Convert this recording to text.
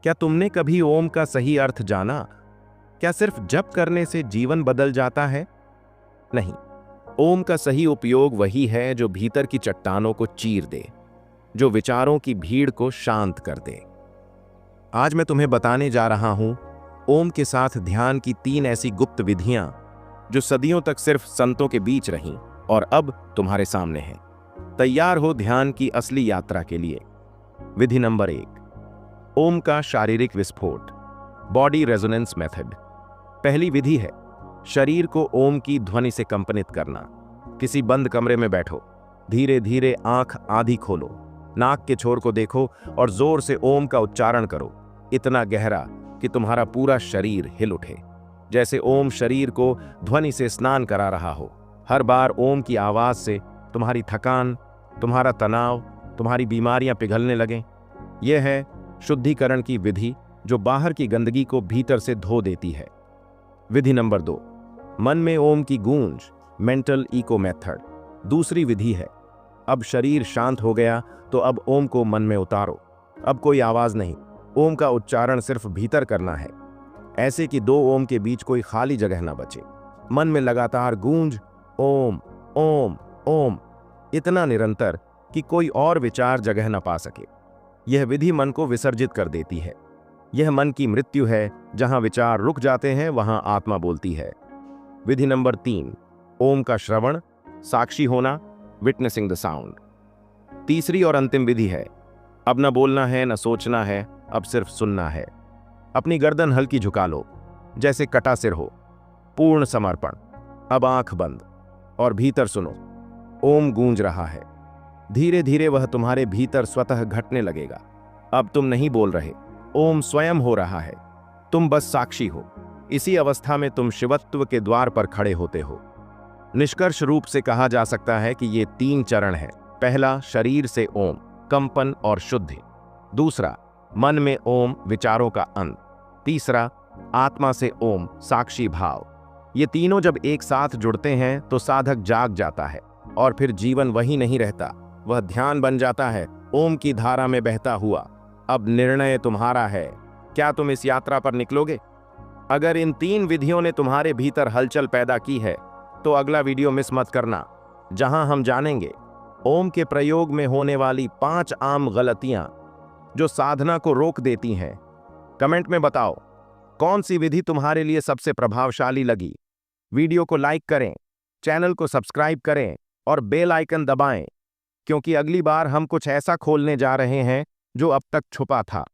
क्या तुमने कभी ओम का सही अर्थ जाना? क्या सिर्फ जप करने से जीवन बदल जाता है? नहीं। ओम का सही उपयोग वही है जो भीतर की चट्टानों को चीर दे, जो विचारों की भीड़ को शांत कर दे। आज मैं तुम्हें बताने जा रहा हूं ओम के साथ ध्यान की 3 ऐसी गुप्त विधियां जो सदियों तक सिर्फ संतों के बीच रहीं और अब तुम्हारे सामने हैं। तैयार हो ध्यान की असली यात्रा के लिए। विधि नंबर 1, ओम का शारीरिक विस्फोट, बॉडी रेजोनेंस मेथड। पहली विधि है शरीर को ओम की ध्वनि से कंपनित करना। किसी बंद कमरे में बैठो, धीरे धीरे आंख आधी खोलो, नाक के छोर को देखो और जोर से ओम का उच्चारण करो, इतना गहरा कि तुम्हारा पूरा शरीर हिल उठे, जैसे ओम शरीर को ध्वनि से स्नान करा रहा हो। हर बार ओम की आवाज से तुम्हारी थकान, तुम्हारा तनाव, तुम्हारी बीमारियां पिघलने लगें। यह है शुद्धिकरण की विधि जो बाहर की गंदगी को भीतर से धो देती है। विधि नंबर 2, मन में ओम की गूंज, मेंटल इको मेथड। दूसरी विधि है अब शरीर शांत हो गया तो अब ओम को मन में उतारो। अब कोई आवाज नहीं, ओम का उच्चारण सिर्फ भीतर करना है, ऐसे कि 2 ओम के बीच कोई खाली जगह ना बचे। मन में लगातार गूंज ओम ओम ओम, इतना निरंतर कि कोई और विचार जगह ना पा सके। यह विधि मन को विसर्जित कर देती है। यह मन की मृत्यु है, जहां विचार रुक जाते हैं वहां आत्मा बोलती है। विधि नंबर 3, ओम का श्रवण, साक्षी होना, विटनेसिंग द साउंड। तीसरी और अंतिम विधि है अब न बोलना है, न सोचना है, अब सिर्फ सुनना है। अपनी गर्दन हल्की झुका लो, जैसे कटा सिर हो, पूर्ण समर्पण। अब आंख बंद और भीतर सुनो, ओम गूंज रहा है। धीरे धीरे वह तुम्हारे भीतर स्वतः घटने लगेगा। अब तुम नहीं बोल रहे, ओम स्वयं हो रहा है, तुम बस साक्षी हो। इसी अवस्था में तुम शिवत्व के द्वार पर खड़े होते हो। निष्कर्ष रूप से कहा जा सकता है कि ये 3 चरण हैं। पहला, शरीर से ओम, कंपन और शुद्धि। दूसरा, मन में ओम, विचारों का अंत। तीसरा, आत्मा से ओम, साक्षी भाव। ये तीनों जब एक साथ जुड़ते हैं तो साधक जाग जाता है और फिर जीवन वही नहीं रहता, वह ध्यान बन जाता है, ओम की धारा में बहता हुआ। अब निर्णय तुम्हारा है, क्या तुम इस यात्रा पर निकलोगे? अगर इन 3 विधियों ने तुम्हारे भीतर हलचल पैदा की है तो अगला वीडियो मिस मत करना, जहां हम जानेंगे ओम के प्रयोग में होने वाली 5 आम गलतियां जो साधना को रोक देती हैं। कमेंट में बताओ कौन सी विधि तुम्हारे लिए सबसे प्रभावशाली लगी। वीडियो को लाइक करें, चैनल को सब्सक्राइब करें और बेल आइकन दबाएं, क्योंकि अगली बार हम कुछ ऐसा खोलने जा रहे हैं जो अब तक छुपा था।